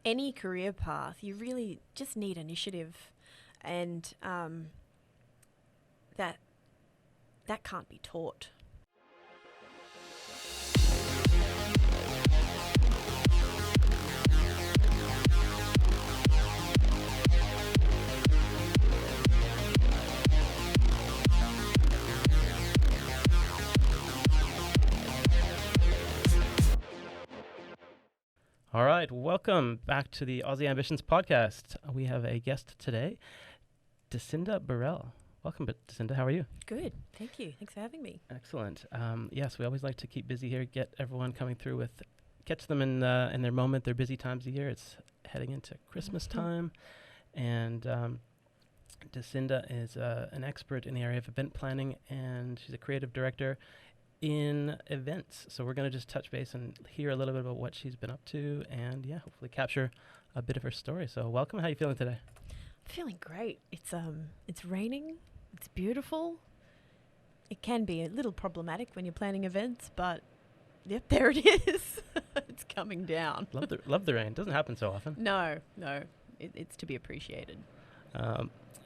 any career path, you really just need initiative, and that can't be taught. All right, welcome back to the Aussie Ambitions podcast. We have a guest today, Decinda Burrell. Welcome, Decinda. How are you? Good, thank you. Thanks for having me. Excellent. Yes, we always like to keep busy here, get everyone coming through with, catch them in their moment, their busy times of year. It's heading into Christmas time, and Decinda is an expert in the area of event planning, and she's a creative director in events. So we're going to just touch base and hear a little bit about what she's been up to, and hopefully capture a bit of her story. So welcome. How are you feeling today? I'm feeling great. It's raining. It's beautiful. It can be a little problematic when you're planning events, but yep, there it is. It's coming down. Love the rain. Doesn't happen so often. No, it's to be appreciated.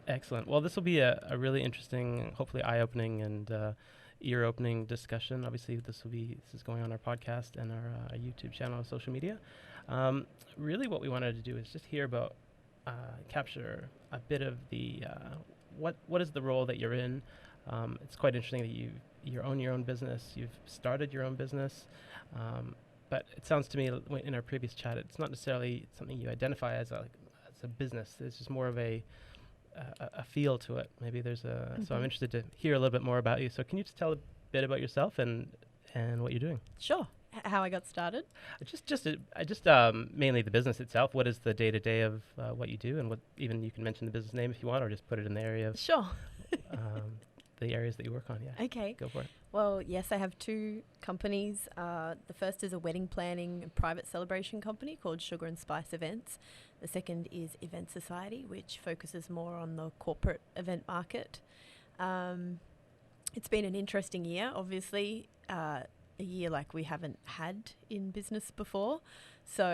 Excellent. Well, this will be a really interesting, hopefully eye-opening and ear-opening discussion. Obviously, this is going on our podcast and our YouTube channel and social media. Really what we wanted to do is just hear about, capture a bit of the, what is the role that you're in. It's quite interesting that you own your own business, you've started your own business, but it sounds to me in our previous chat, it's not necessarily something you identify as a business. It's just more of a feel to it. Maybe there's so I'm interested to hear a little bit more about you. So can you just tell a bit about yourself and what you're doing? Sure. How I got started? Just mainly the business itself. What is the day-to-day of what you do, and what, even you can mention the business name if you want, or just put it in the area of Sure. the areas that you work on. Yeah. Okay. Go for it. Well, yes, I have two companies. The first is a wedding planning and private celebration company called Sugar and Spice Events. The second is Event Society, which focuses more on the corporate event market. It's been an interesting year, obviously, a year like we haven't had in business before. So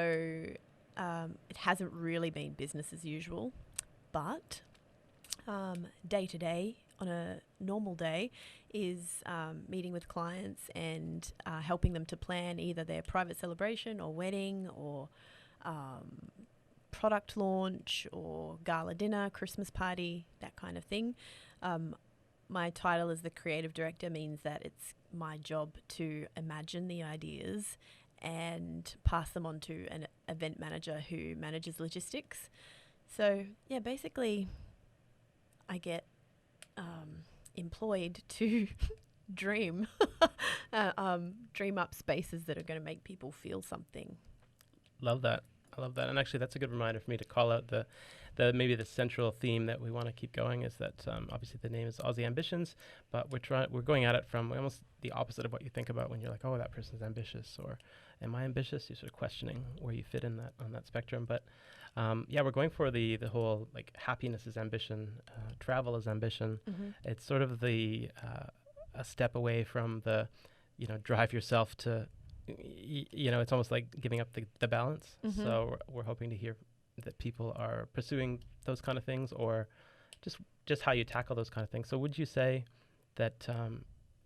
it hasn't really been business as usual. But day to day, on a normal day, is meeting with clients and helping them to plan either their private celebration or wedding or product launch or gala dinner, Christmas party, that kind of thing. My title as the creative director means that it's my job to imagine the ideas and pass them on to an event manager who manages logistics. So yeah, basically I get employed to dream up spaces that are going to make people feel something. Love that. I love that. And actually, that's a good reminder for me to call out the maybe the central theme that we want to keep going is that obviously the name is Aussie Ambitions, but we're going at it from almost the opposite of what you think about when you're like, oh, that person's ambitious, or am I ambitious? You're sort of questioning where you fit in that on that spectrum. But we're going for the whole like happiness is ambition, travel is ambition. Mm-hmm. It's sort of the a step away from the drive yourself to. It's almost like giving up the balance. Mm-hmm. So we're hoping to hear that people are pursuing those kind of things, or just how you tackle those kind of things. So would you say that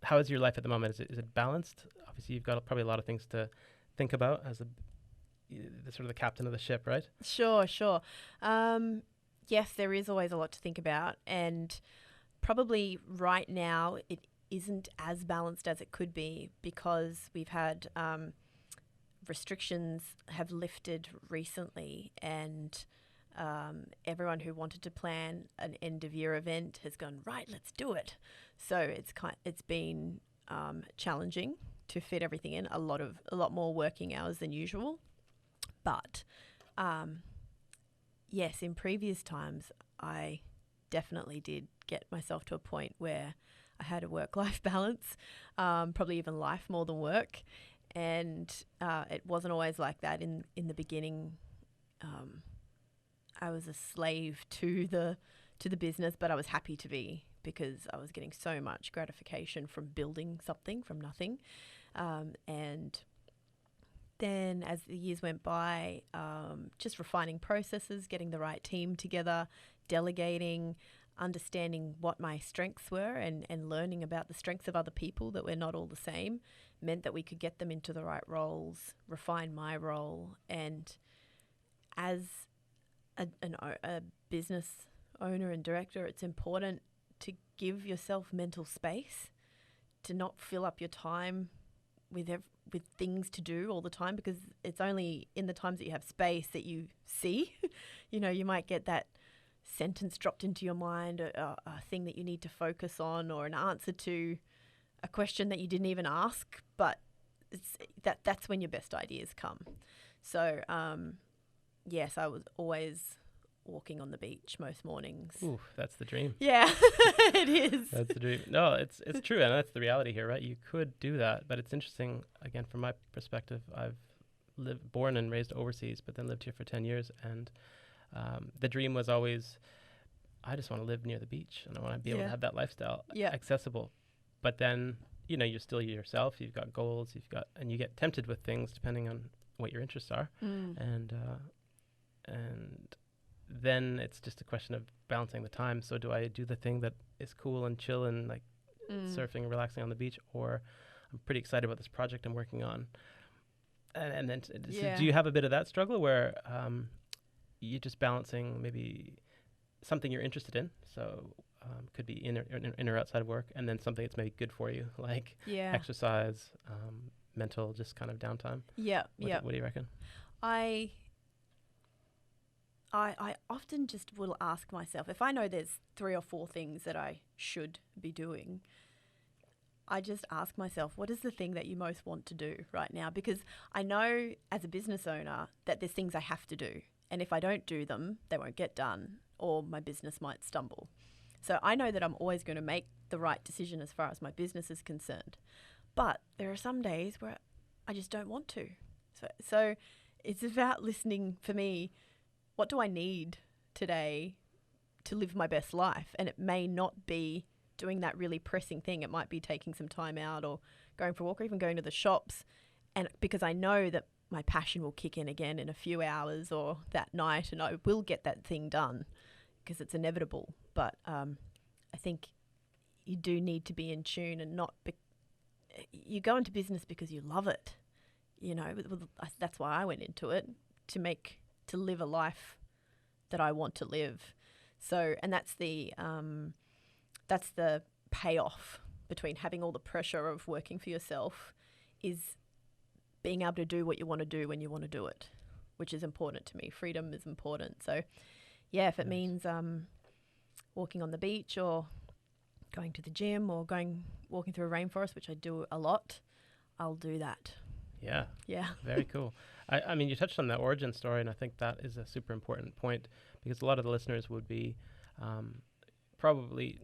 how is your life at the moment? Is it balanced? Obviously, you've got probably a lot of things to think about as the sort of the captain of the ship, right? Sure. Yes, there is always a lot to think about, and probably right now it isn't as balanced as it could be because we've had restrictions have lifted recently, and everyone who wanted to plan an end of year event has gone, right, let's do it. So it's been challenging to fit everything in, a lot more working hours than usual. But yes, in previous times I definitely did get myself to a point where I had a work-life balance, probably even life more than work. And it wasn't always like that in the beginning. I was a slave to the business, but I was happy to be, because I was getting so much gratification from building something from nothing. And then as the years went by, just refining processes, getting the right team together, delegating, understanding what my strengths were and learning about the strengths of other people, that we're not all the same, meant that we could get them into the right roles, refine my role. And as a business owner and director, it's important to give yourself mental space, to not fill up your time with things to do all the time, because it's only in the times that you have space that you see. You might get that sentence dropped into your mind, a thing that you need to focus on, or an answer to a question that you didn't even ask, but that's when your best ideas come. So yes, I was always walking on the beach most mornings. Ooh, that's the dream. Yeah, it is. That's the dream. No, it's true, and that's the reality here, right? You could do that, but it's interesting, again, from my perspective. I've born and raised overseas, but then lived here for 10 years, and the dream was always, I just want to live near the beach, and I want to be able to have that lifestyle accessible. But then, you're still yourself. You've got goals. And you get tempted with things depending on what your interests are, and then it's just a question of balancing the time. So do I do the thing that is cool and chill and like surfing and relaxing on the beach, or I'm pretty excited about this project I'm working on? And then so do you have a bit of that struggle where you're just balancing maybe something you're interested in, so could be in or outside of work, and then something that's maybe good for you, like exercise, mental, just kind of downtime? What do you reckon? I often just will ask myself, if I know there's 3 or 4 things that I should be doing, I just ask myself, what is the thing that you most want to do right now? Because I know as a business owner that there's things I have to do. And if I don't do them, they won't get done, or my business might stumble. So I know that I'm always going to make the right decision as far as my business is concerned. But there are some days where I just don't want to. So it's about listening, for me, what do I need today to live my best life? And it may not be doing that really pressing thing. It might be taking some time out, or going for a walk, or even going to the shops. And because I know that my passion will kick in again in a few hours or that night, and I will get that thing done because it's inevitable. But I think you do need to be in tune, and not you go into business because you love it. That's why I went into it, to live a life that I want to live. So, and that's the payoff between having all the pressure of working for yourself, is being able to do what you want to do when you want to do it, which is important to me. Freedom is important. So if it means walking on the beach, or going to the gym, or walking through a rainforest, which I do a lot, I'll do that. Yeah. Very cool. I mean, you touched on the origin story, and I think that is a super important point, because a lot of the listeners would be probably,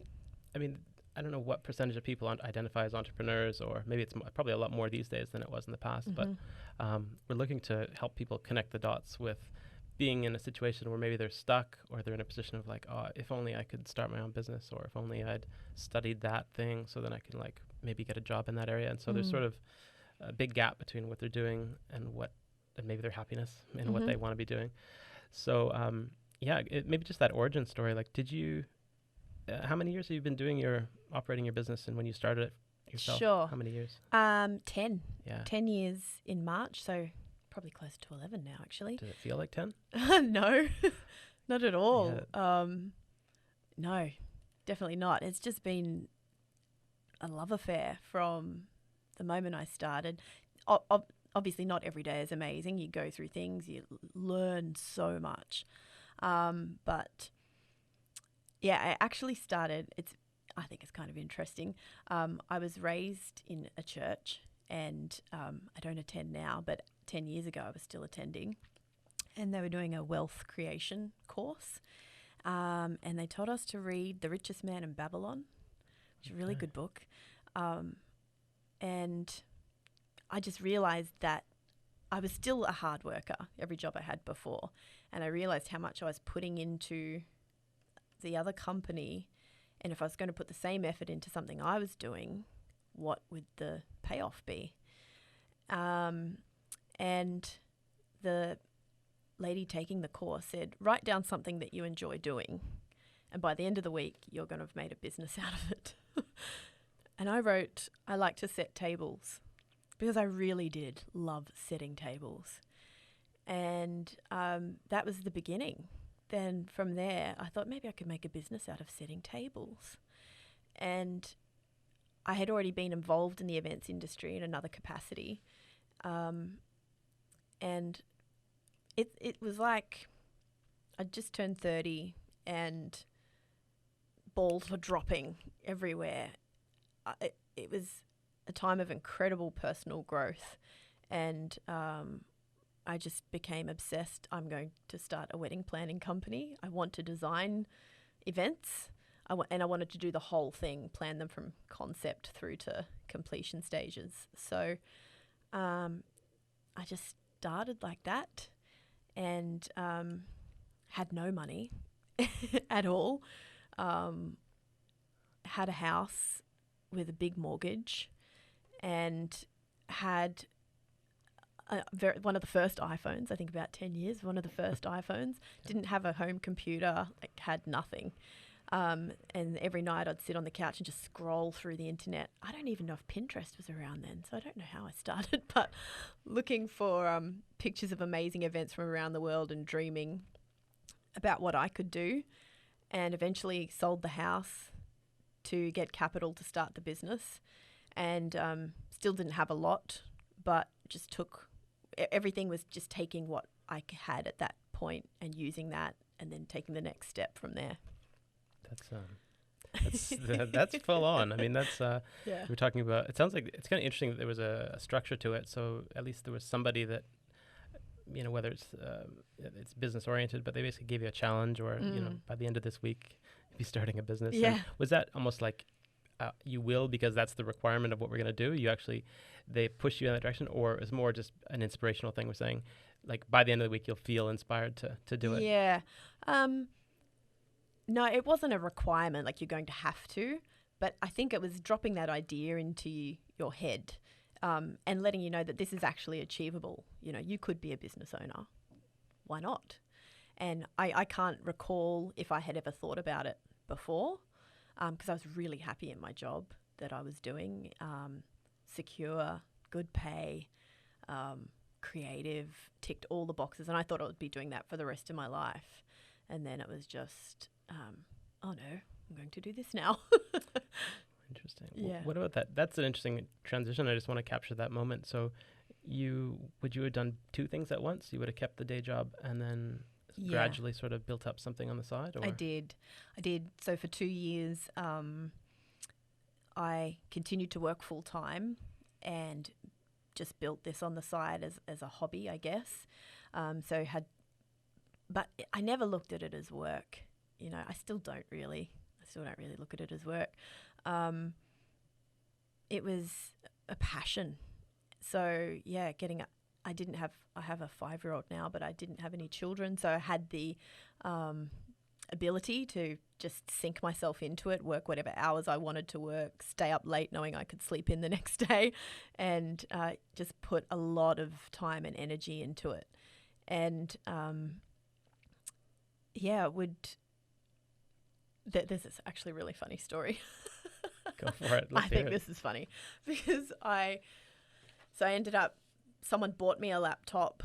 I don't know what percentage of people identify as entrepreneurs, or maybe it's probably a lot more these days than it was in the past, but we're looking to help people connect the dots with being in a situation where maybe they're stuck, or they're in a position of like, oh, if only I could start my own business, or if only I'd studied that thing, so then I can like maybe get a job in that area. And so there's sort of a big gap between what they're doing and maybe their happiness and what they want to be doing. So maybe just that origin story. Like, did you? How many years have you been operating your business, and when you started it yourself? Sure. How many years? 10. Yeah. 10 years in March, so probably close to 11 now, actually. Did it feel like 10? No, not at all. Yeah. No, definitely not. It's just been a love affair from the moment I started. Obviously, not every day is amazing. You go through things, you learn so much. But yeah, I actually started, I think it's kind of interesting. I was raised in a church, and I don't attend now, but 10 years ago I was still attending, and they were doing a wealth creation course. And they told us to read The Richest Man in Babylon, which is a really good book. And I just realized that I was still a hard worker, every job I had before. And I realized how much I was putting into the other company. And if I was going to put the same effort into something I was doing, what would the payoff be? And the lady taking the course said, write down something that you enjoy doing. And by the end of the week, you're going to have made a business out of it. And I wrote, I like to set tables, because I really did love setting tables. And that was the beginning. Then from there, I thought maybe I could make a business out of setting tables. And I had already been involved in the events industry in another capacity. And it was like I just turned 30 and balls were dropping everywhere. It was a time of incredible personal growth, and I just became obsessed. I'm going to start a wedding planning company. I want to design events, and I wanted to do the whole thing, plan them from concept through to completion stages. So I just started like that, and had no money at all. Had a house with a big mortgage, and had one of the first iPhones, I think about 10 years, one of the first iPhones. Didn't have a home computer, had nothing. And every night I'd sit on the couch and just scroll through the internet. I don't even know if Pinterest was around then, so I don't know how I started, but looking for pictures of amazing events from around the world and dreaming about what I could do, and eventually sold the house to get capital to start the business, and still didn't have a lot, but just everything was just taking what I had at that point and using that, and then taking the next step from there. That's full on. I mean, that's Yeah. we're talking about. It sounds like it's kind of interesting that there was a structure to it. So at least there was somebody that, whether it's business oriented, but they basically gave you a challenge, or by the end of this week, be starting a business. Yeah. And was that almost like you will, because that's the requirement of what we're going to do? They push you in that direction, or is more just an inspirational thing? We're saying, like, by the end of the week, you'll feel inspired to do it. Yeah. No, it wasn't a requirement, like you're going to have to, but I think it was dropping that idea into your head, and letting you know that this is actually achievable. You could be a business owner. Why not? And I can't recall if I had ever thought about it before, because I was really happy in my job that I was doing. Secure, good pay, creative, ticked all the boxes, and I thought I would be doing that for the rest of my life. And then it was just, oh no, I'm going to do this now. Interesting. Yeah. What about that? That's an interesting transition. I just want to capture that moment. So would you have done two things at once? You would have kept the day job and then gradually sort of built up something on the side? Or? I did. So for 2 years, I continued to work full time and just built this on the side as a hobby, I guess. But I never looked at it as work. I still don't really look at it as work. It was a passion. So yeah, I have a 5-year-old now, but I didn't have any children. So I had the ability to just sink myself into it, work whatever hours I wanted to work, stay up late knowing I could sleep in the next day, and just put a lot of time and energy into it. And this is actually a really funny story. Go for it. I think this is funny because I ended up, someone bought me a laptop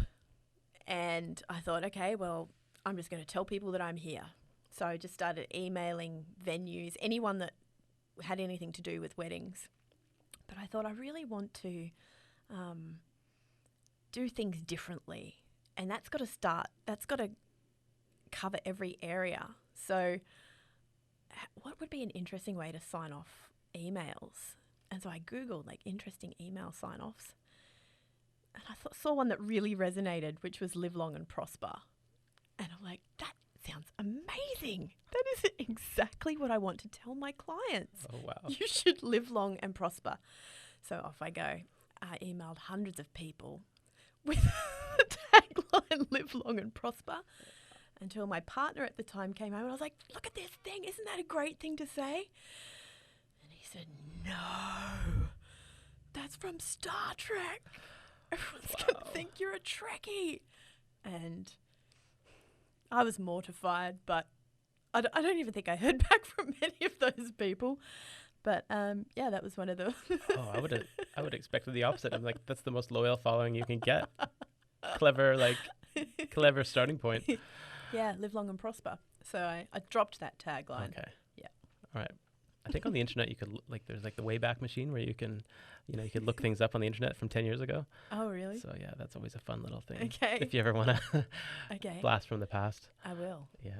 and I thought, okay, well, I'm just going to tell people that I'm here. So I just started emailing venues, anyone that had anything to do with weddings. But I thought I really want to do things differently. And that's got to cover every area. So what would be an interesting way to sign off emails? And so I Googled interesting email sign-offs. And I saw one that really resonated, which was live long and prosper. And I'm like, that sounds amazing. That is exactly what I want to tell my clients. Oh, wow. You should live long and prosper. So off I go. I emailed hundreds of people with the tagline, live long and prosper, until my partner at the time came home and I was like, look at this thing. Isn't that a great thing to say? And he said, no, that's from Star Trek. Everyone's going to think you're a Trekkie. And I was mortified, but I don't even think I heard back from many of those people. But yeah, that was one of the. Oh, I would expect the opposite. I'm like, that's the most loyal following you can get. Clever starting point. Yeah, live long and prosper. So I dropped that tagline. Okay. Yeah. All right. I think on the internet you could there's like the Wayback Machine where you can, you could look things up on the internet from 10 years ago. Oh, really? So yeah, that's always a fun little thing. Okay. If you ever want to Okay. blast from the past. I will. Yeah.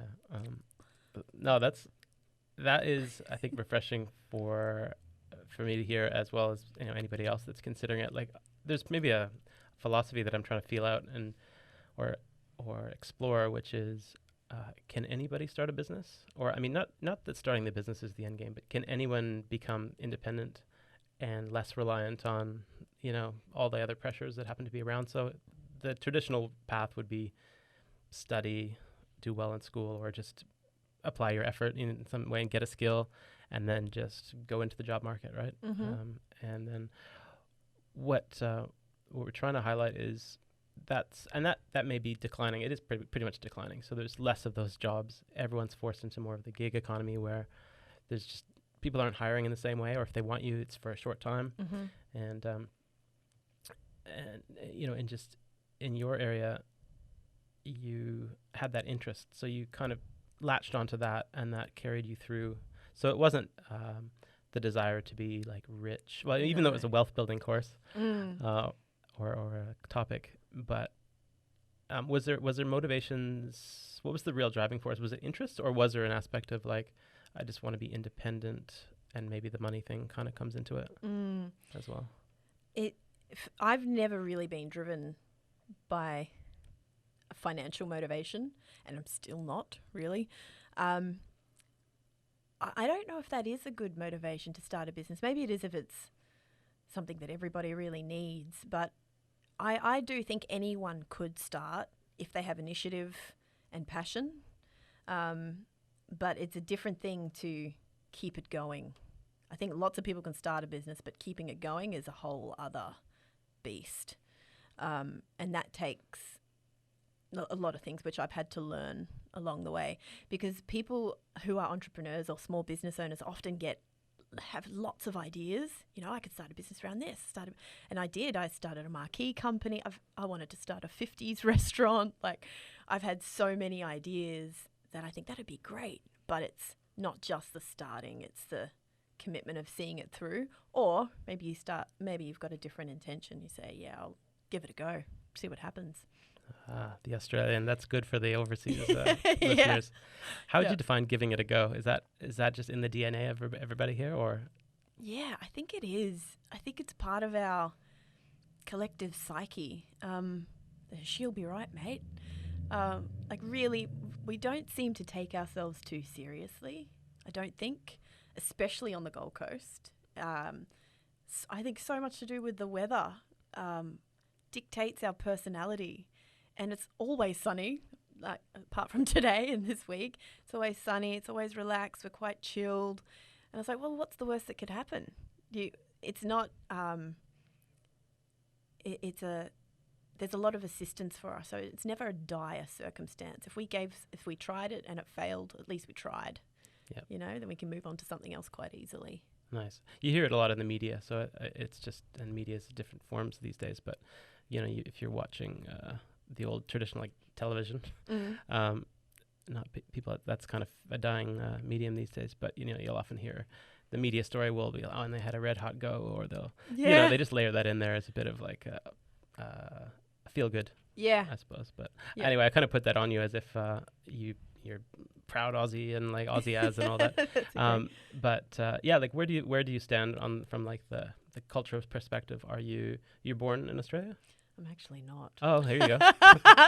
No, that is, I think, refreshing for me to hear, as well as anybody else that's considering it. Like, there's maybe a philosophy that I'm trying to feel out or explore, which is, can anybody start a business? Or I mean, not that starting the business is the end game, but can anyone become independent and less reliant on all the other pressures that happen to be around? So the traditional path would be study, do well in school, or just apply your effort in some way and get a skill, and then just go into the job market, right? Mm-hmm. And then what we're trying to highlight is that may be declining. It is pretty much declining. So there's less of those jobs. Everyone's forced into more of the gig economy, where there's just people aren't hiring in the same way, or if they want you, it's for a short time. Mm-hmm. And and just in your area, you had that interest, so you kind of latched onto that, and that carried you through. So it wasn't the desire to be like rich. Well, even though it was a wealth building course or a topic, but was there motivations? What was the real driving force? Was it interest, or was there an aspect of like, I just want to be independent, and maybe the money thing kind of comes into it as well? I've never really been driven by a financial motivation, and I'm still not really. I don't know if that is a good motivation to start a business. Maybe it is if it's something that everybody really needs, but I do think anyone could start if they have initiative and passion. But it's a different thing to keep it going. I think lots of people can start a business, but keeping it going is a whole other beast. And that takes a lot of things, which I've had to learn along the way, because people who are entrepreneurs or small business owners often have lots of ideas. I could start a business around this. And I did. I started a marquee company. I wanted to start a 50s restaurant. Like, I've had so many ideas that I think that'd be great. But it's not just the starting; it's the commitment of seeing it through. Or maybe you've got a different intention. You say, "Yeah, I'll give it a go. See what happens." The Australian, that's good for the overseas listeners. How would you define giving it a go? Is that just in the DNA of everybody here, or? Yeah, I think it is. I think it's part of our collective psyche. She'll be right, mate. Like, really, we don't seem to take ourselves too seriously, I don't think, especially on the Gold Coast. I think so much to do with the weather dictates our personality. And it's always sunny, like, apart from today and this week. It's always sunny. It's always relaxed. We're quite chilled. And I was like, well, what's the worst that could happen? It's not. There's a lot of assistance for us, so it's never a dire circumstance. If we tried it and it failed, at least we tried. Yep. Then we can move on to something else quite easily. Nice. You hear it a lot in the media, so it's just, and media is different forms these days. But if you're watching the old traditional like television, not people. That's kind of a dying medium these days. But you'll often hear the media story will be, and they had a red hot go, or they'll they just layer that in there as a bit of like a feel good. Yeah, I suppose. But anyway, I kind of put that on you as if you're proud Aussie and like Aussie as and all that. Okay. But like where do you stand from like the cultural perspective? You're born in Australia? I'm actually not. Oh, there you go.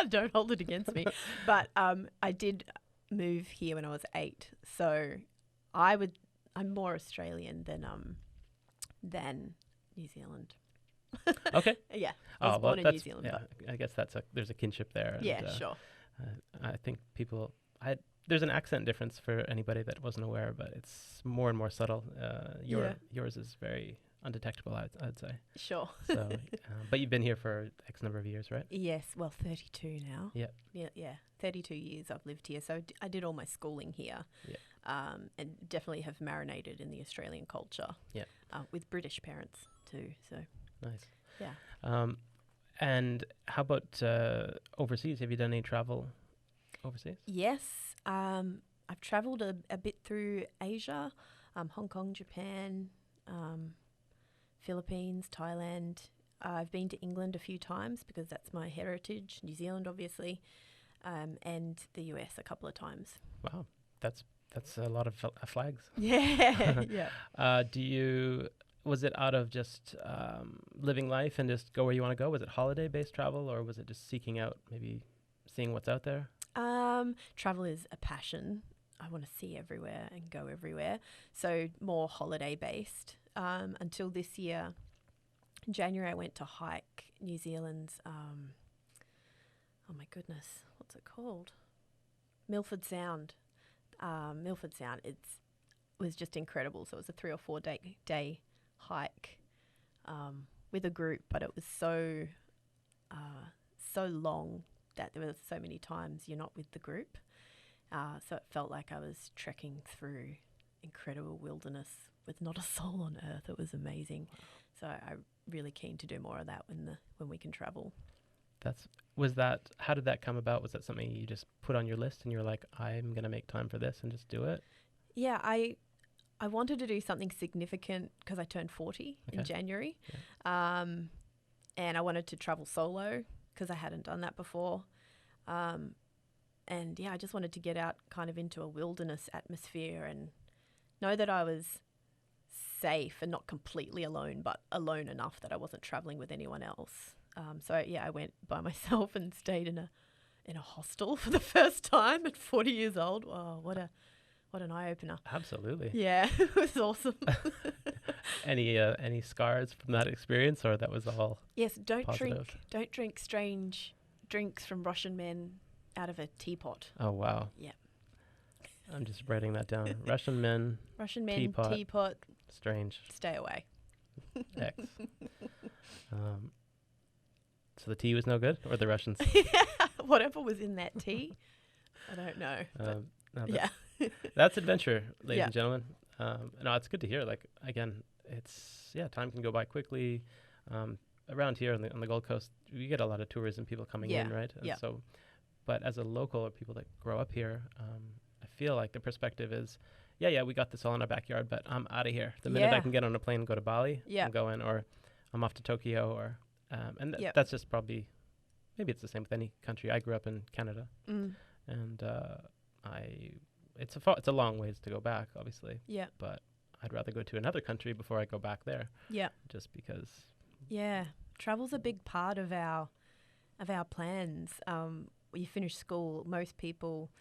Don't hold it against me. But I did move here when I was 8, so I'm more Australian than New Zealand. Okay. Yeah. I was born in New Zealand. Yeah, I guess there's a kinship there. Yeah, and, sure. I think there's an accent difference for anybody that wasn't aware, but it's more and more subtle. Yours is very undetectable, I'd say. Sure. So, but you've been here for X number of years, right? Yes, well, 32 now. Yep. Yeah, 32 years I've lived here. So I did all my schooling here. Yep. And definitely have marinated in the Australian culture. Yep. With British parents too. So Nice. yeah. And how about overseas? Have you done any travel overseas? Yes, I've travelled a bit through Asia, Hong Kong, Japan, Philippines, Thailand. I've been to England a few times because that's my heritage, New Zealand obviously, and the US a couple of times. Wow, that's a lot of flags. Yeah, yeah. Was it out of just living life and just go where you want to go? Was it holiday-based travel, or was it just seeking out, maybe seeing what's out there? Travel is a passion. I want to see everywhere and go everywhere. So more holiday-based. Until this year, in January, I went to hike New Zealand's, oh my goodness, what's it called? Milford Sound. Milford Sound. Was just incredible. So it was a 3 or 4 day hike with a group, but it was so long that there were so many times you're not with the group. So it felt like I was trekking through incredible wilderness with not a soul on earth. It was amazing. So I'm really keen to do more of that when we can travel. How did that come about? Was that something you just put on your list and you were like, I'm going to make time for this and just do it? Yeah, I wanted to do something significant because I turned 40 in January. Yeah. And I wanted to travel solo because I hadn't done that before. And yeah, I just wanted to get out kind of into a wilderness atmosphere and know that I was safe and not completely alone, but alone enough that I wasn't traveling with anyone else. So yeah, I went by myself and stayed in a hostel for the first time at 40 years old. Oh, what an eye opener! Absolutely. Yeah, it was awesome. Any scars from that experience, or that was all? Yes, don't positive? Don't drink strange drinks from Russian men out of a teapot. Oh wow. Yeah. I'm just writing that down. Russian men, teapot. Strange. Stay away. X. So the tea was no good, or the Russians? Whatever was in that tea, I don't know. That's adventure, ladies and gentlemen. No, it's good to hear. Like, again, time can go by quickly. Around here on the Gold Coast, we get a lot of tourism people coming in, right? And so, but as a local or people that grow up here, I feel like the perspective is, we got this all in our backyard, but I'm out of here. The minute I can get on a plane and go to Bali, I'm going, or I'm off to Tokyo, or that's just probably, maybe it's the same with any country. I grew up in Canada, and it's a long ways to go back, obviously. Yeah. But I'd rather go to another country before I go back there. Yeah. Just because. Yeah, travel's a big part of our plans. When you finish school, most people,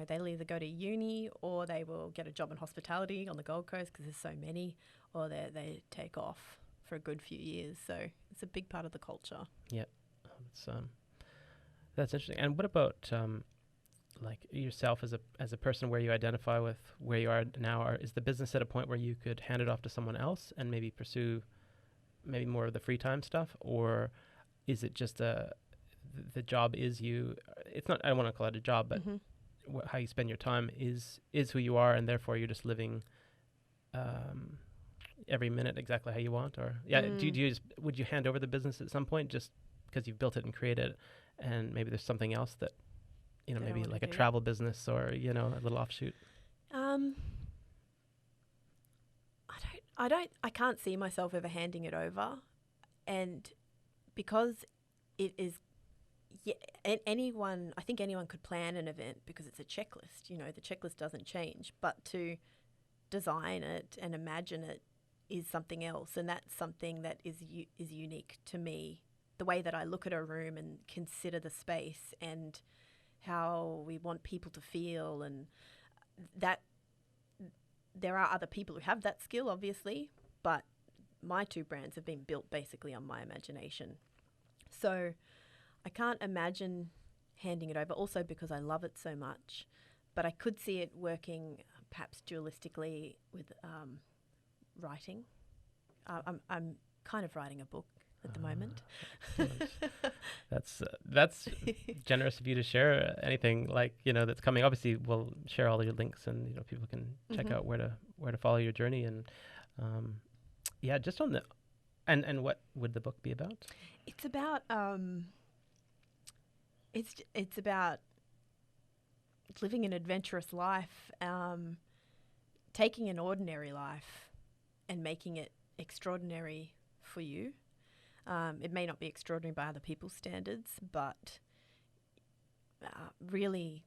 they'll either go to uni or they will get a job in hospitality on the Gold Coast because there's so many, or they take off for a good few years. So it's a big part of the culture. Yeah, that's interesting. And what about like yourself as a person, where you identify with where you are now? Or is the business at a point where you could hand it off to someone else and maybe pursue maybe more of the free time stuff, or is it just the job is you? It's not. I don't want to call it a job, but how you spend your time is who you are, and therefore you're just living every minute exactly how you want. Or would you hand over the business at some point just because you've built it and created it, and maybe there's something else that maybe like a travel business or a little offshoot? I can't see myself ever handing it over, and because it is, I think anyone could plan an event because it's a checklist. The checklist doesn't change, but to design it and imagine it is something else, and that's something that is unique to me. The way that I look at a room and consider the space and how we want people to feel, and that. There are other people who have that skill, obviously, but my two brands have been built basically on my imagination. So I can't imagine handing it over, also because I love it so much, but I could see it working perhaps dualistically with writing. I'm kind of writing a book at the moment. That's generous of you to share anything like, that's coming. Obviously, we'll share all your links, and people can check out where to follow your journey. And just on the and what would the book be about? It's about it's about living an adventurous life, taking an ordinary life and making it extraordinary for you. It may not be extraordinary by other people's standards, but really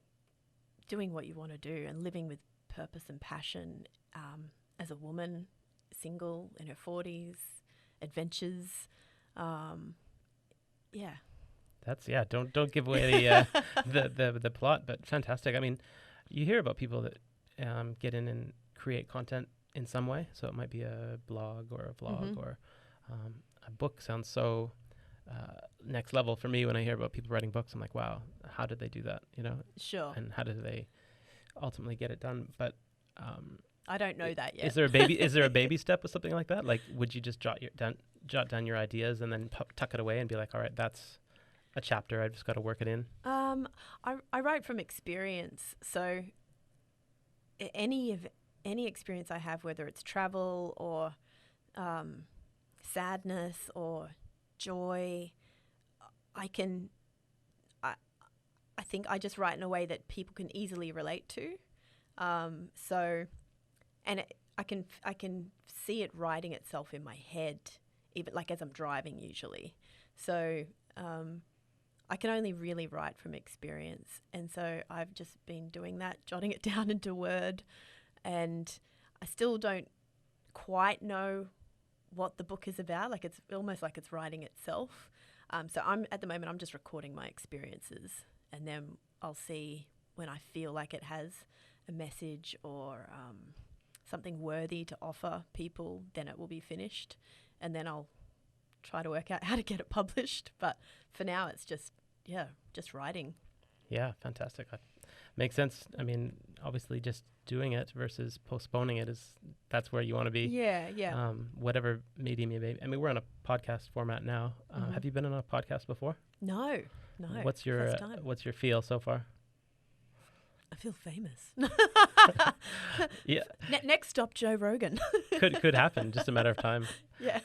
doing what you want to do and living with purpose and passion as a woman, single, in her 40s, adventures. Don't give away the plot, but fantastic. I mean, you hear about people that get in and create content in some way. So it might be a blog or a vlog or a book. Sounds so next level for me when I hear about people writing books. I'm like, wow, how did they do that? Sure. And how did they ultimately get it done? But I don't know that yet. Is there a baby step with something like that? Like, would you just jot down your ideas and then tuck it away and be like, all right, that's a chapter, I've just got to work it in? I write from experience. So any experience I have, whether it's travel or sadness or joy, I think I just write in a way that people can easily relate to. I can see it writing itself in my head, even like as I'm driving usually. So I can only really write from experience. And so I've just been doing that, jotting it down into Word. And I still don't quite know what the book is about. Like, it's almost like it's writing itself. So at the moment, I'm just recording my experiences. And then I'll see when I feel like it has a message or something worthy to offer people, then it will be finished. And then I'll try to work out how to get it published. But for now, it's just writing. Yeah, fantastic. Makes sense. I mean, obviously just doing it versus postponing it that's where you want to be. Yeah. Whatever medium you may. I mean, we're on a podcast format now. Have you been on a podcast before? No. What's your feel so far? I feel famous. Yeah. Next stop, Joe Rogan. could happen. Just a matter of time. Yeah.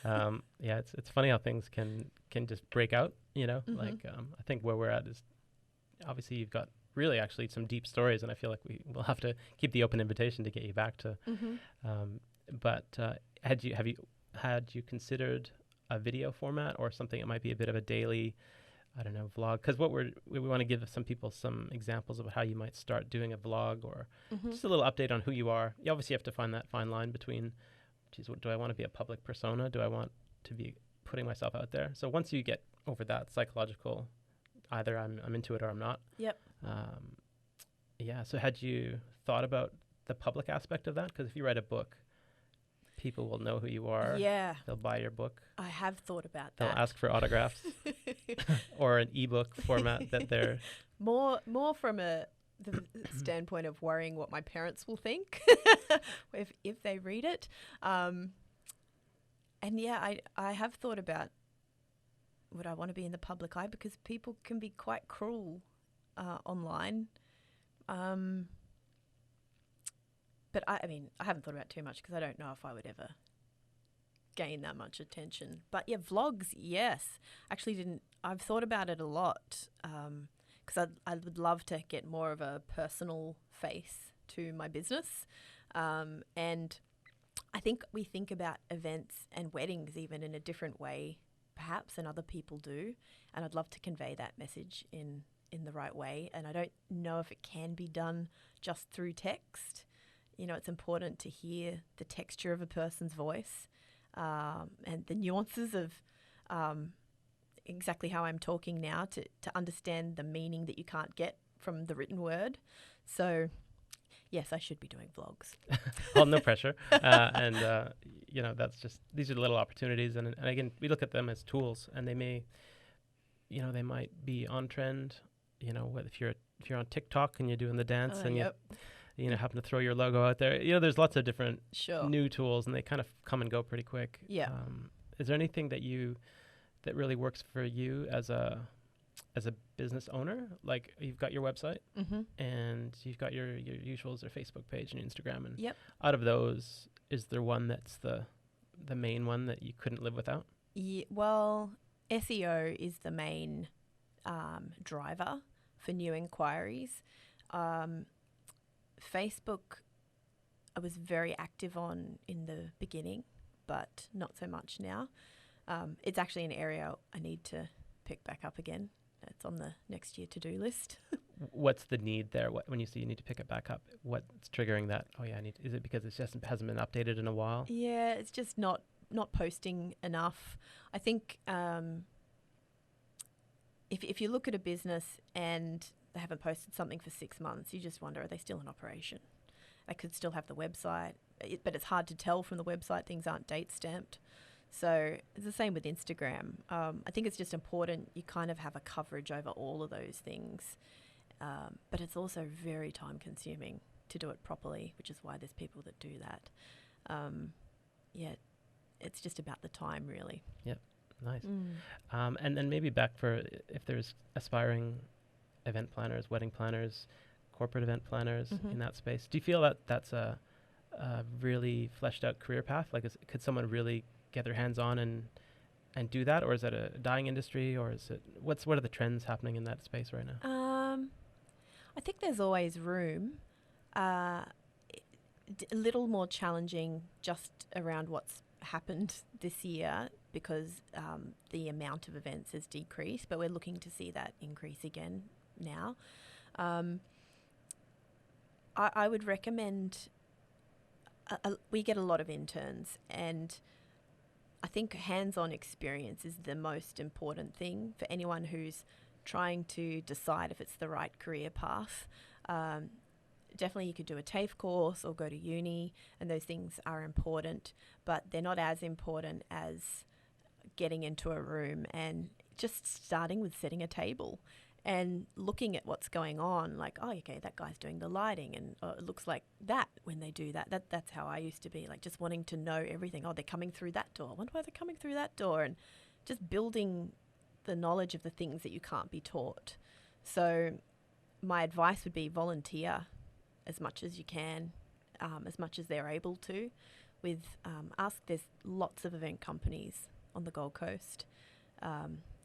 It's funny how things can just break out. Like I think where we're at is obviously you've got really actually some deep stories, and I feel like we will have to keep the open invitation to get you back to. But had you considered a video format or something that might be a bit of a daily, I don't know, vlog? Because we want to give some people some examples of how you might start doing a vlog or just a little update on who you are. You obviously have to find that fine line between, do I want to be a public persona? Do I want to be putting myself out there? So once you get over that psychological, either I'm into it or I'm not. Yep. So had you thought about the public aspect of that? Because if you write a book, people will know who you are. Yeah. They'll buy your book. I have thought about They'll that. ask for autographs or an ebook format that they're more from the standpoint of worrying what my parents will think if they read it. I have thought about, would I want to be in the public eye? Because people can be quite cruel online. But I haven't thought about it too much because I don't know if I would ever gain that much attention. But yeah, vlogs, yes. Actually I've thought about it a lot because I would love to get more of a personal face to my business. And I think we think about events and weddings even in a different way perhaps than other people do. And I'd love to convey that message in the right way. And I don't know if it can be done just through text. It's important to hear the texture of a person's voice and the nuances of exactly how I'm talking now to understand the meaning that you can't get from the written word. So, yes, I should be doing vlogs. Well, no pressure. That's just, these are the little opportunities. And again, we look at them as tools, and they may, they might be on trend. If you're on TikTok and you're doing the dance happen to throw your logo out there. There's lots of different Sure. new tools, and they kind of come and go pretty quick. Yeah. Is there anything that really works for you as a business owner? Like, you've got your website, Mm-hmm. and you've got your usuals, or Facebook page and Instagram, and Yep. out of those, is there one that's the main one that you couldn't live without? Yeah, well, SEO is the main driver for new inquiries. Facebook, I was very active on in the beginning, but not so much now. It's actually an area I need to pick back up again. It's on the next year to-do list. What's the need there? When you say you need to pick it back up, what's triggering that? Oh yeah, is it because it just hasn't been updated in a while? Yeah, it's just not posting enough. I think if you look at a business and they haven't posted something for 6 months, you just wonder, are they still in operation? They could still have the website, but it's hard to tell from the website. Things aren't date stamped. So it's the same with Instagram. I think it's just important you kind of have a coverage over all of those things. But it's also very time consuming to do it properly, which is why there's people that do that. It's just about the time, really. Yep, nice. And then maybe back for if there's aspiring event planners, wedding planners, corporate event planners in that space. Do you feel that that's a really fleshed out career path? Like, could someone really get their hands on and do that, or is it a dying industry, or is it what are the trends happening in that space right now? I think there's always room. A little more challenging just around what's happened this year because the amount of events has decreased, but we're looking to see that increase again now. I would recommend, we get a lot of interns, and I think hands-on experience is the most important thing for anyone who's trying to decide if it's the right career path. Definitely you could do a TAFE course or go to uni, and those things are important, but they're not as important as getting into a room and just starting with setting a table and looking at what's going on, like, oh, okay, that guy's doing the lighting, and it looks like that when they do that. That's how I used to be, like just wanting to know everything. Oh, they're coming through that door. I wonder why they're coming through that door, and just building the knowledge of the things that you can't be taught. So my advice would be volunteer as much as you can, as much as they're able to. There's lots of event companies on the Gold Coast,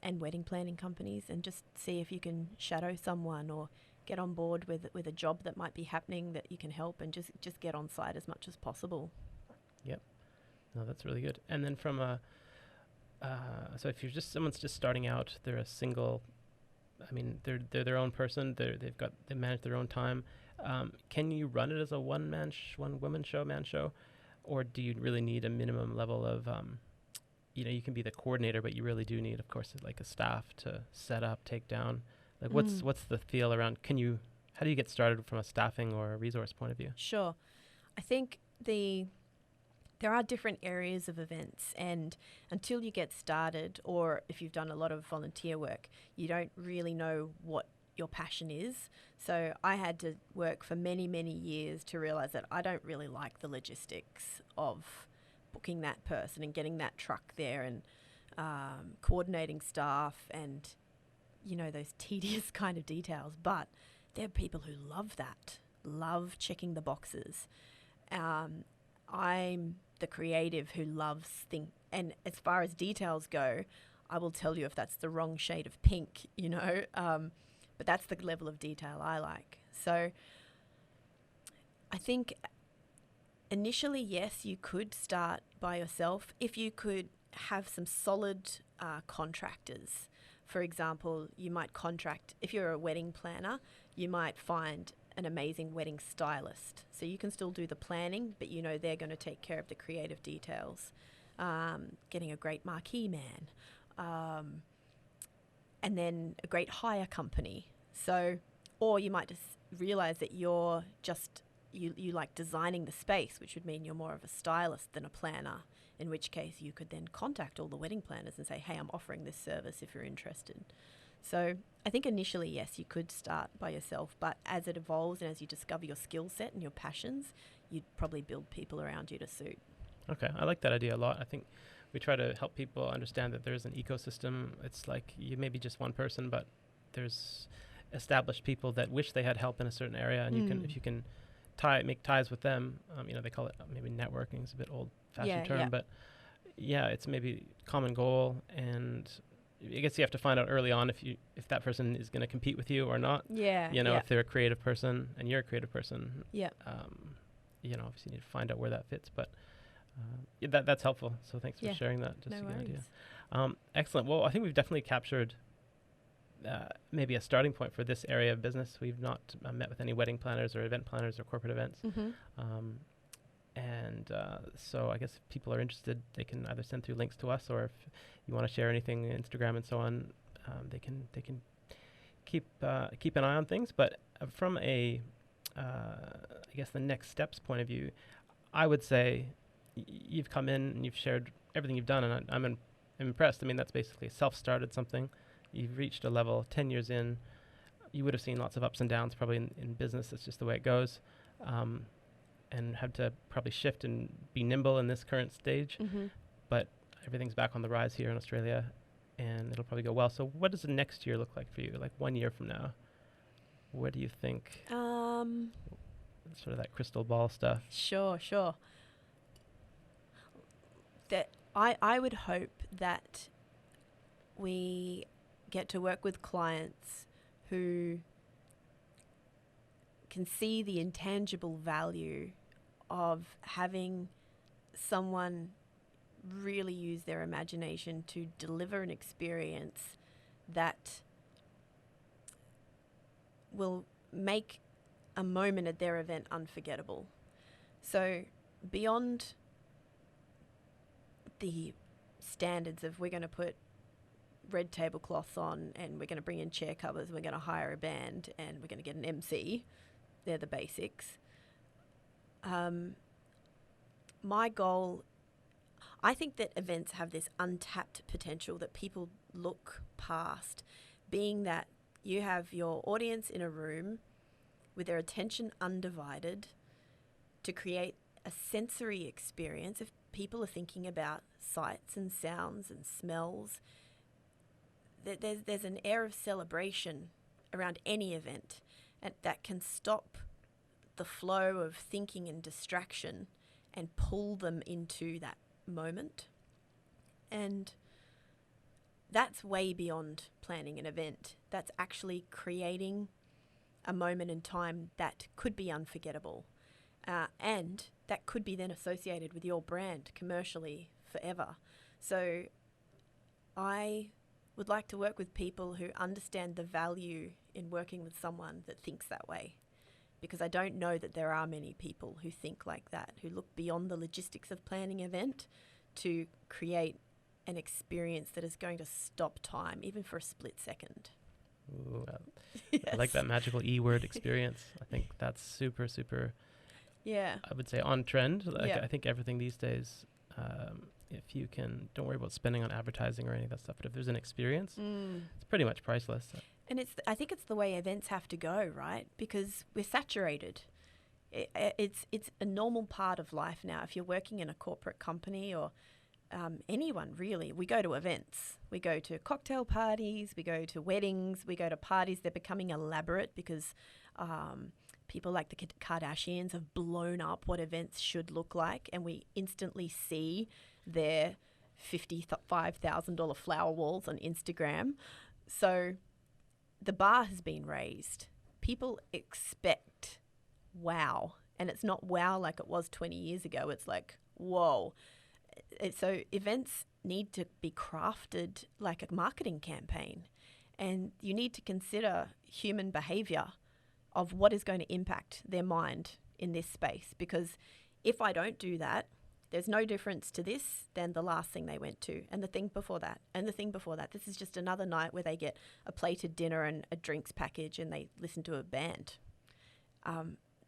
and wedding planning companies, and just see if you can shadow someone or get on board with a job that might be happening that you can help, and just get on site as much as possible. Yep. No, that's really good. And then from so if you're someone's just starting out, they're a single, they're their own person, they manage their own time. Can you run it as a one woman show, or do you really need a minimum level of you can be the coordinator, but you really do need, of course, like a staff to set up, take down. Like, what's the feel around? How do you get started from a staffing or a resource point of view? Sure. I think there are different areas of events, and until you get started, or if you've done a lot of volunteer work, you don't really know what your passion is. So I had to work for many, many years to realize that I don't really like the logistics of booking that person and getting that truck there, and coordinating staff, and those tedious kind of details. But there are people who love checking the boxes. I'm the creative who loves and as far as details go, I will tell you if that's the wrong shade of pink, but that's the level of detail I like. So I think initially, yes, you could start by yourself if you could have some solid contractors. For example, you might contract, if you're a wedding planner, you might find an amazing wedding stylist. So you can still do the planning, but they're going to take care of the creative details. Getting a great marquee man. And then a great hire company. So, or you might just realize that you're just, you like designing the space, which would mean you're more of a stylist than a planner, in which case you could then contact all the wedding planners and say, hey, I'm offering this service if you're interested. So I think initially, yes, you could start by yourself, but as it evolves and as you discover your skill set and your passions, you'd probably build people around you to suit. Okay, I like that idea a lot. I think we try to help people understand that there's an ecosystem. It's like you may be just one person, but there's established people that wish they had help in a certain area, and you can, if you can make ties with them. They call it maybe networking. It's a bit old-fashioned term, but yeah, it's maybe common goal, and I guess you have to find out early on if that person is going to compete with you or not. If they're a creative person and you're a creative person. Obviously you need to find out where that fits, but that's helpful. So thanks for sharing that. Just to get an idea. Excellent. Well, I think we've definitely captured maybe a starting point for this area of business. We've not met with any wedding planners or event planners or corporate events. So I guess if people are interested, they can either send through links to us, or if you want to share anything, Instagram and so on, they can keep an eye on things. But from I guess the next steps point of view, I would say you've come in and you've shared everything you've done, and I'm impressed. I mean, that's basically self-started something. You've reached a level 10 years in. You would have seen lots of ups and downs probably in business. That's just the way it goes. And had to probably shift and be nimble in this current stage. But everything's back on the rise here in Australia, and it'll probably go well. So what does the next year look like for you? Like 1 year from now, where do you think? Sort of that crystal ball stuff. Sure. That I would hope that we get to work with clients who can see the intangible value of having someone really use their imagination to deliver an experience that will make a moment at their event unforgettable. So beyond the standards of we're going to put red tablecloths on and we're going to bring in chair covers, we're going to hire a band and we're going to get an MC, they're the basics. My goal, I think that events have this untapped potential that people look past, being that you have your audience in a room with their attention undivided to create a sensory experience. If people are thinking about sights and sounds and smells, there's an air of celebration around any event, and that can stop the flow of thinking and distraction and pull them into that moment. And that's way beyond planning an event. That's actually creating a moment in time that could be unforgettable, and that could be then associated with your brand commercially forever. So I would like to work with people who understand the value in working with someone that thinks that way, because I don't know that there are many people who think like that, who look beyond the logistics of planning an event to create an experience that is going to stop time, even for a split second. Ooh, I like that magical E-word experience. I think that's super, super, I would say on trend. I think everything these days, if you can, don't worry about spending on advertising or any of that stuff, but if there's an experience, it's pretty much priceless. And I think it's the way events have to go, right? Because we're saturated. It's a normal part of life now. If you're working in a corporate company or anyone really, we go to events. We go to cocktail parties, we go to weddings, we go to parties. They're becoming elaborate because people like the Kardashians have blown up what events should look like, and we instantly see their $55,000 flower walls on Instagram. So the bar has been raised. People expect wow, and it's not wow like it was 20 years ago. It's like, whoa. So events need to be crafted like a marketing campaign, and you need to consider human behavior of what is going to impact their mind in this space, because if I don't do that, there's no difference to this than the last thing they went to, and the thing before that, and the thing before that. This is just another night where they get a plated dinner and a drinks package and they listen to a band.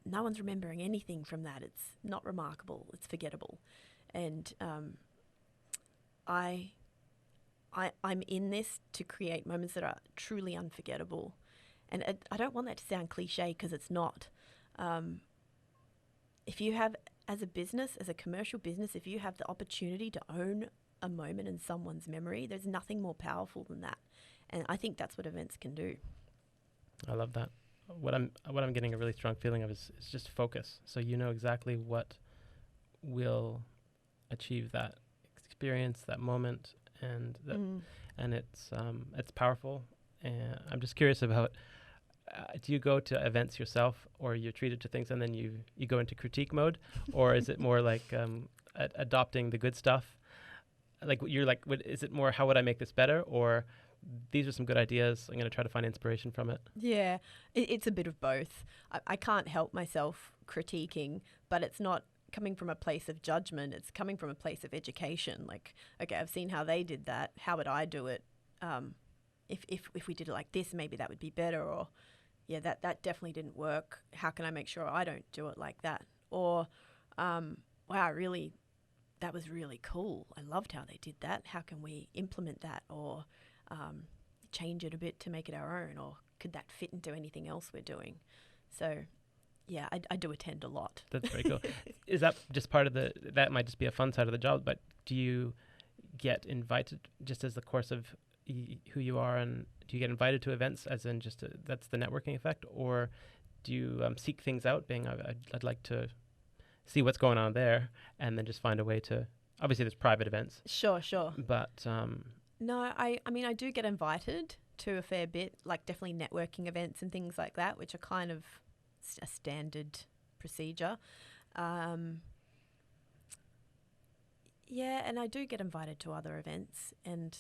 No one's remembering anything from that. It's not remarkable. It's forgettable. And I I'm in this to create moments that are truly unforgettable. And I don't want that to sound cliche, because it's not. If you have, as a business, as a commercial business, if you have the opportunity to own a moment in someone's memory, there's nothing more powerful than that. And I think that's what events can do. I love that. What I'm getting a really strong feeling of is just focus. So you know exactly what will achieve that experience, that moment, and that, and it's powerful. And I'm just curious about, do you go to events yourself, or you're treated to things and then you go into critique mode, or is it more like adopting the good stuff? Like you're like, is it more, how would I make this better, or these are some good ideas, I'm going to try to find inspiration from it? Yeah, it's a bit of both. I can't help myself critiquing, but it's not coming from a place of judgment. It's coming from a place of education. Like, okay, I've seen how they did that. How would I do it? If we did it like this, maybe that would be better. Or, yeah, that definitely didn't work. How can I make sure I don't do it like that? Or, wow, really, that was really cool. I loved how they did that. How can we implement that, or change it a bit to make it our own? Or could that fit into anything else we're doing? So, yeah, I do attend a lot. That's very cool. Is that just part of that might just be a fun side of the job, but do you get invited just as the course of who you are, and do you get invited to events as in just that's the networking effect, or do you seek things out, being I'd like to see what's going on there, and then just find a way to, obviously there's private events. Sure. But no, I mean, I do get invited to a fair bit, like definitely networking events and things like that, which are kind of a standard procedure. Yeah, and I do get invited to other events, and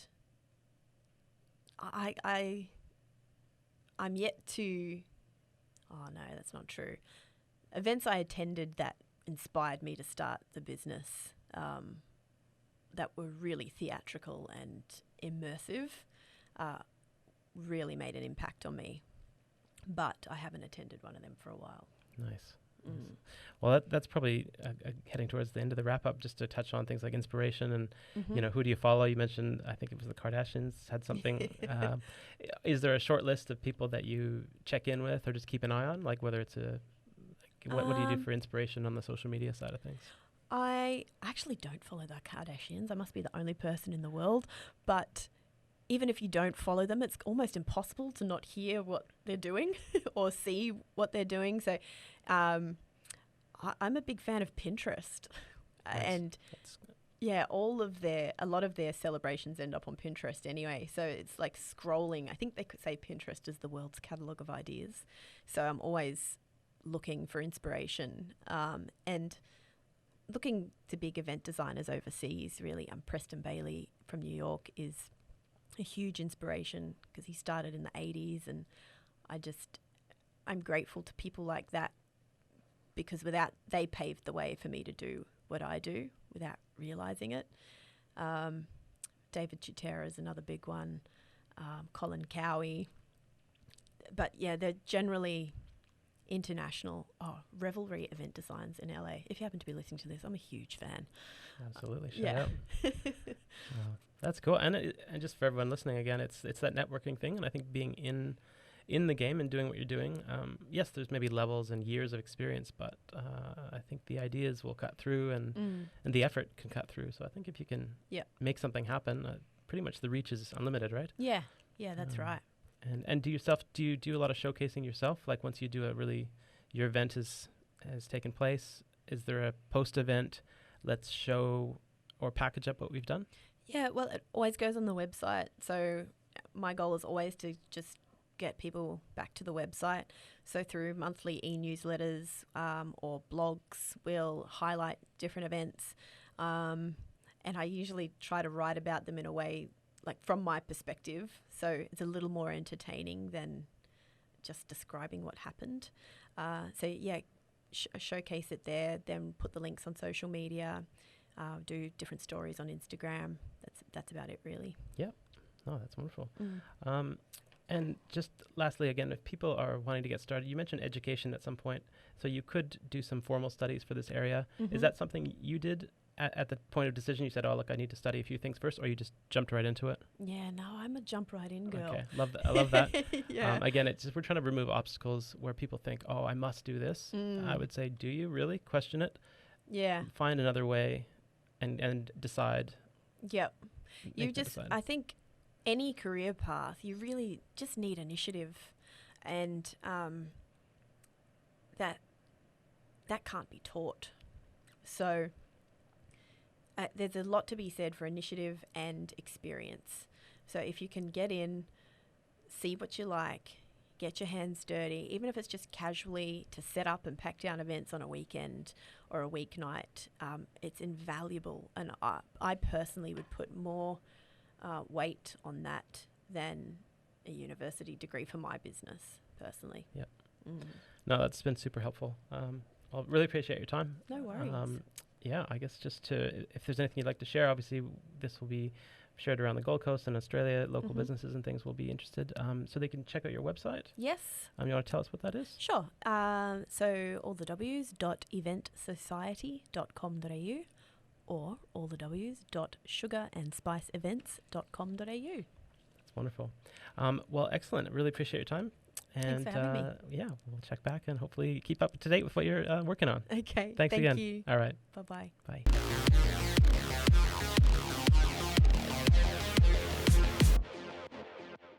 I'm yet to, oh no, that's not true. Events I attended that inspired me to start the business, that were really theatrical and immersive, really made an impact on me. But I haven't attended one of them for a while. Nice. Well, that's probably heading towards the end of the wrap up, just to touch on things like inspiration and, you know, who do you follow? You mentioned, I think it was the Kardashians had something. Is there a short list of people that you check in with or just keep an eye on? Like whether it's what do you do for inspiration on the social media side of things? I actually don't follow the Kardashians. I must be the only person in the world. But even if you don't follow them, it's almost impossible to not hear what they're doing or see what they're doing. So I'm a big fan of Pinterest. Nice. And yeah, a lot of their celebrations end up on Pinterest anyway. So it's like scrolling. I think they could say Pinterest is the world's catalogue of ideas. So I'm always looking for inspiration, and looking to big event designers overseas, really. Preston Bailey from New York is a huge inspiration because he started in the 80s, and I'm grateful to people like that, because they paved the way for me to do what I do without realizing it. David Chitera is another big one, Colin Cowie. But yeah, they're generally international. Revelry Event Designs in LA. If you happen to be listening to this, I'm a huge fan. Absolutely. Shout out. That's cool. And just for everyone listening, again, it's that networking thing. And I think being in the game and doing what you're doing, yes, there's maybe levels and years of experience, but I think the ideas will cut through, and the effort can cut through. So I think if you can make something happen, pretty much the reach is unlimited, right? Yeah, that's right. And do you do a lot of showcasing yourself? Like once you do your event has taken place, is there a post-event, let's show or package up what we've done? Yeah, well, it always goes on the website. So my goal is always to just get people back to the website. So through monthly e-newsletters or blogs, we'll highlight different events. And I usually try to write about them in a way, like from my perspective. So it's a little more entertaining than just describing what happened. So yeah, showcase it there, then put the links on social media, do different stories on Instagram. That's about it, really. Yeah. Oh, that's wonderful. And just lastly, again, if people are wanting to get started, you mentioned education at some point. So you could do some formal studies for this area. Is that something you did at the point of decision, you said, "Oh, look, I need to study a few things first," or you just jumped right into it? Yeah, no, I'm a jump right in girl. Okay, love that. I love that. Yeah. Again, it's just we're trying to remove obstacles where people think, "Oh, I must do this." I would say, do you really? Question it. Yeah. Find another way, and decide. Yep. You Make that just, decide. I think any career path, you really just need initiative, and that can't be taught. So there's a lot to be said for initiative and experience. So if you can get in, see what you like, get your hands dirty, even if it's just casually to set up and pack down events on a weekend or a weeknight, it's invaluable. And I personally would put more weight on that than a university degree for my business, personally. Yep. No, that's been super helpful. Well, really appreciate your time. No worries. Yeah, I guess just if there's anything you'd like to share, obviously this will be shared around the Gold Coast and Australia. Local businesses and things will be interested, so they can check out your website. Yes. You want to tell us what that is? Sure. So all the w's.eventsociety.com.au or all the w's.sugarandspiceevents.com.au. That's wonderful. Well, excellent. Really appreciate your time. And Thanks for having me. Yeah, we'll check back and hopefully keep up to date with what you're working on. Okay. Thanks again. Thank you. All right. Bye-bye. Bye.